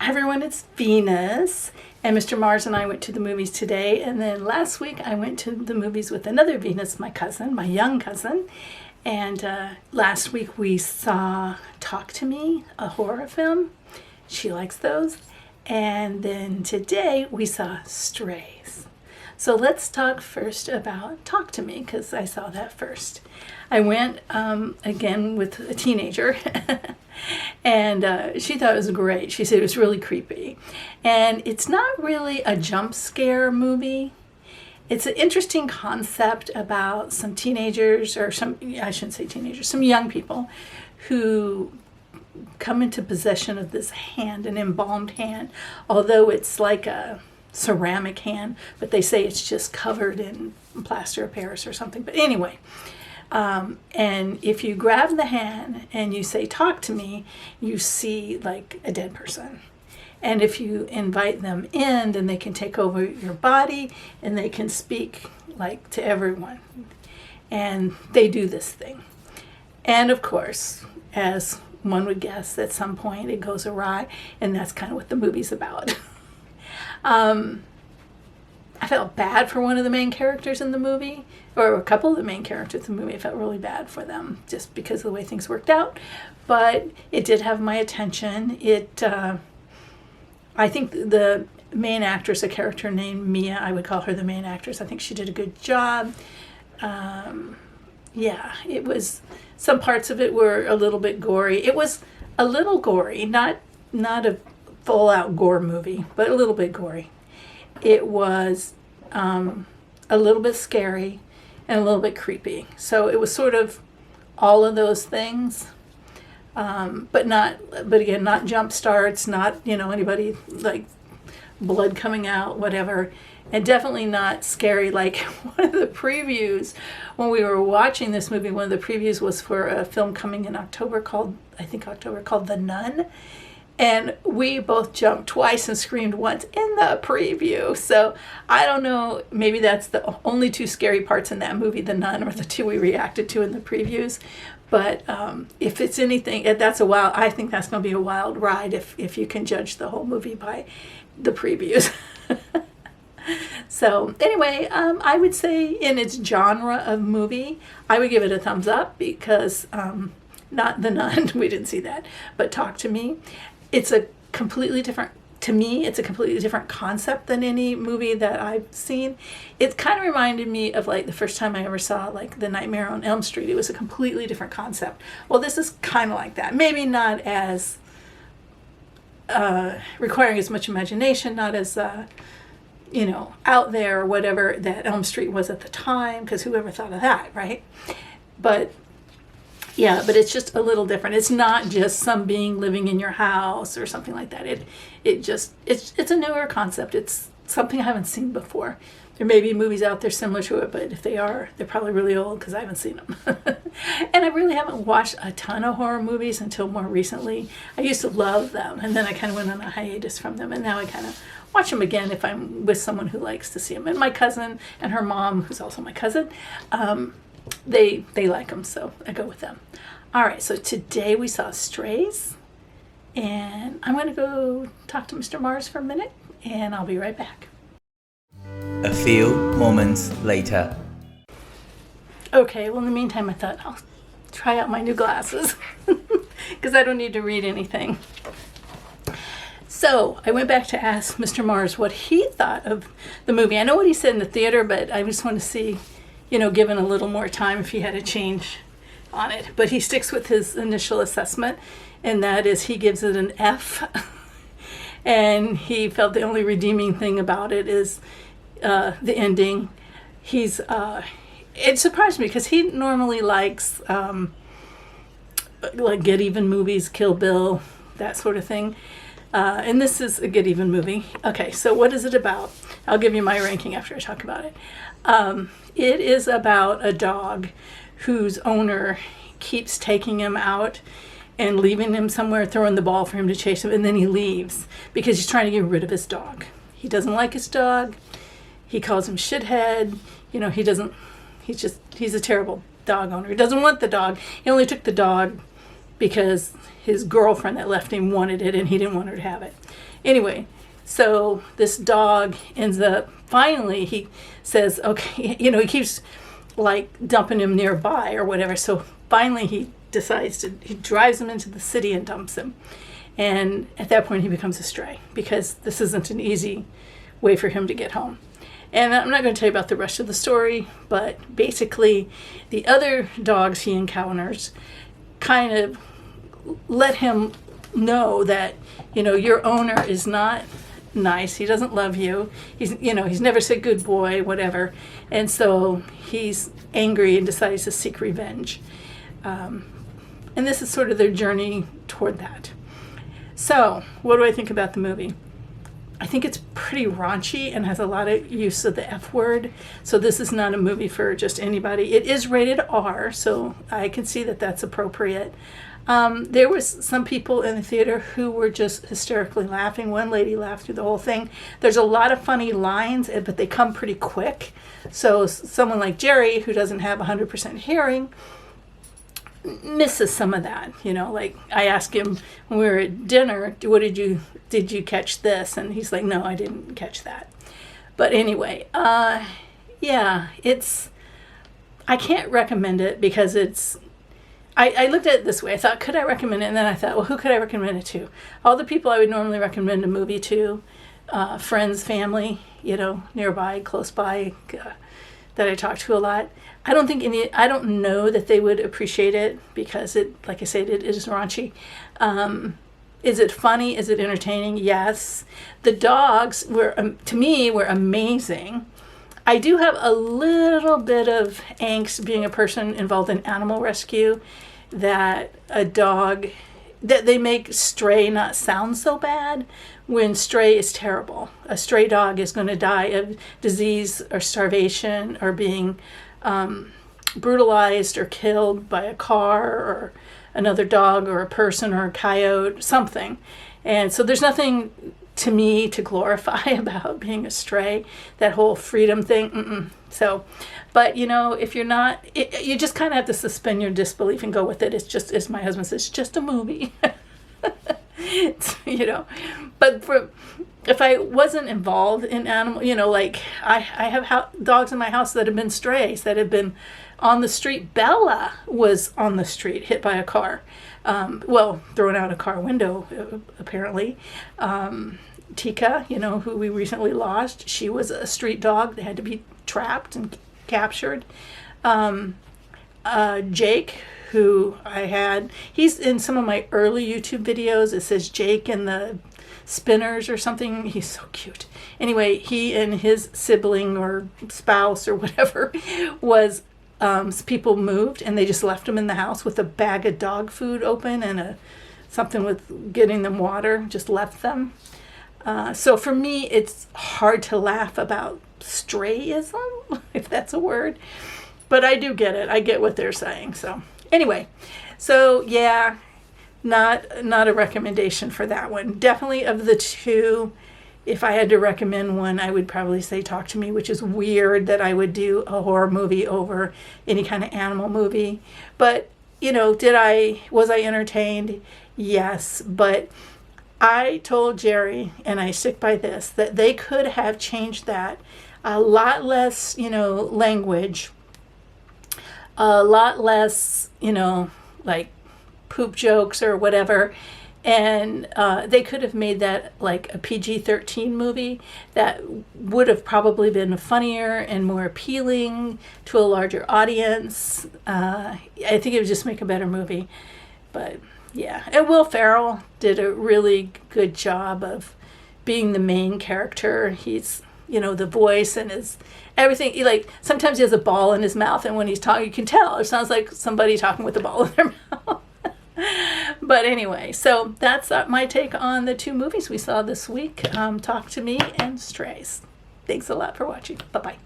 Hi everyone, it's Venus, and Mr. Mars and I went to the movies today, and then last week I went to the movies with another Venus, my cousin, my young cousin, and last week we saw Talk to Me, a horror film. She likes those. And then today we saw Strays. So let's talk first about Talk to Me, because I saw that first. I went again with a teenager, and she thought it was great. She said it was really creepy. And it's not really a jump scare movie. It's an interesting concept about some teenagers, or some, I shouldn't say teenagers, some young people who come into possession of this hand, an embalmed hand, although it's like a ceramic hand, but they say it's just covered in plaster of Paris or something. But anyway, and if you grab the hand and you say, "Talk to me," you see like a dead person. And if you invite them in, then they can take over your body and they can speak like to everyone. And they do this thing. And of course, as one would guess, at some point it goes awry, and that's kind of what the movie's about. I felt bad for one of the main characters in the movie, or a couple of the main characters in the movie. I felt really bad for them just because of the way things worked out. But it did have my attention. I think the main actress, a character named Mia, I would call her the main actress. I think she did a good job. Yeah, it was, some parts of it were a little bit gory. It was a little gory, not a full-out gore movie, but a little bit gory. It was a little bit scary and a little bit creepy. So it was sort of all of those things, but again, not jump starts, not, anybody like blood coming out, whatever. And definitely not scary like one of the previews when we were watching this movie. One of the previews was for a film coming in October called The Nun. And we both jumped twice and screamed once in the preview. So I don't know, maybe that's the only two scary parts in that movie, The Nun, or the two we reacted to in the previews. But if it's anything, I think that's going to be a wild ride if you can judge the whole movie by the previews. So anyway, I would say in its genre of movie, I would give it a thumbs up because not The Nun, we didn't see that, but Talk to Me. It's a completely different concept than any movie that I've seen. It kind of reminded me of like the first time I ever saw like The Nightmare on Elm Street. It was a completely different concept. Well, this is kind of like that. Maybe not as requiring as much imagination, not as out there or whatever that Elm Street was at the time, because whoever thought of that, right? But but it's just a little different. It's not just some being living in your house or something like that. It's a newer concept. It's something I haven't seen before. There may be movies out there similar to it, but if they are, they're probably really old because I haven't seen them. And I really haven't watched a ton of horror movies until more recently. I used to love them, and then I kind of went on a hiatus from them, and now I kind of watch them again if I'm with someone who likes to see them. And my cousin and her mom, who's also my cousin, they like them, so I go with them. All right, so today we saw Strays, and I'm going to go talk to Mr. Mars for a minute, and I'll be right back. A few moments later. Okay, well, in the meantime, I thought I'll try out my new glasses because I don't need to read anything. So I went back to ask Mr. Mars what he thought of the movie. I know what he said in the theater, but I just want to see, given a little more time, if he had a change on it. But he sticks with his initial assessment, and that is he gives it an F. And he felt the only redeeming thing about it is the ending. It surprised me because he normally likes like Get Even movies, Kill Bill, that sort of thing. And this is a Get Even movie. Okay, so what is it about? I'll give you my ranking after I talk about it. It is about a dog whose owner keeps taking him out and leaving him somewhere, throwing the ball for him to chase him, and then he leaves because he's trying to get rid of his dog. He doesn't like his dog. He calls him shithead. He's a terrible dog owner. He doesn't want the dog. He only took the dog because his girlfriend that left him wanted it and he didn't want her to have it. Anyway, so this dog ends up, finally he says, okay, he keeps like dumping him nearby or whatever. So finally he drives him into the city and dumps him. And at that point he becomes a stray because this isn't an easy way for him to get home. And I'm not going to tell you about the rest of the story, but basically the other dogs he encounters kind of let him know that, your owner is not nice. He doesn't love you. He's never said good boy, whatever. And so he's angry and decides to seek revenge. And this is sort of their journey toward that. So what do I think about the movie? I think it's pretty raunchy and has a lot of use of the F word. So this is not a movie for just anybody. It is rated R, so I can see that that's appropriate. There was some people in the theater who were just hysterically laughing. One lady laughed through the whole thing. There's a lot of funny lines, but they come pretty quick. So someone like Jerry, who doesn't have 100% hearing, misses some of that. Like I asked him when we were at dinner, did you catch this? And he's like, no, I didn't catch that. But anyway, yeah, I can't recommend it because I looked at it this way. I thought, could I recommend it? And then I thought, well, who could I recommend it to? All the people I would normally recommend a movie to, friends, family, nearby, close by, that I talk to a lot. I don't know that they would appreciate it because like I said, it is raunchy. Is it funny? Is it entertaining? Yes. The dogs to me, were amazing. I do have a little bit of angst being a person involved in animal rescue that they make stray not sound so bad when stray is terrible. A stray dog is going to die of disease or starvation or being brutalized or killed by a car or another dog or a person or a coyote, something. And so there's nothing to me to glorify about being a stray, that whole freedom thing. So, but if you're not, you just kind of have to suspend your disbelief and go with it. It's just, as my husband says, it's just a movie. But if I wasn't involved in animal, like I have dogs in my house that have been strays, that have been on the street. Bella was on the street, hit by a car. Thrown out a car window, apparently. Tika, who we recently lost, she was a street dog that had to be trapped and captured. Jake, who he's in some of my early YouTube videos. It says Jake and the Spinners or something. He's so cute. Anyway, he and his sibling or spouse or whatever was, people moved and they just left him in the house with a bag of dog food open and something with getting them water, just left them. So for me, it's hard to laugh about strayism, if that's a word, but I do get it. I get what they're saying. So anyway, yeah, not a recommendation for that one. Definitely of the two, if I had to recommend one, I would probably say Talk to Me, which is weird that I would do a horror movie over any kind of animal movie. But, was I entertained? Yes, but I told Jerry, and I stick by this, that they could have changed that. A lot less, language, a lot less, like poop jokes or whatever. And they could have made that like a PG-13 movie that would have probably been funnier and more appealing to a larger audience. I think it would just make a better movie. But yeah, and Will Ferrell did a really good job of being the main character. He's, the voice and his everything. Sometimes he has a ball in his mouth, and when he's talking, you can tell. It sounds like somebody talking with a ball in their mouth. But anyway, so that's my take on the two movies we saw this week, Talk to Me and Strays. Thanks a lot for watching. Bye-bye.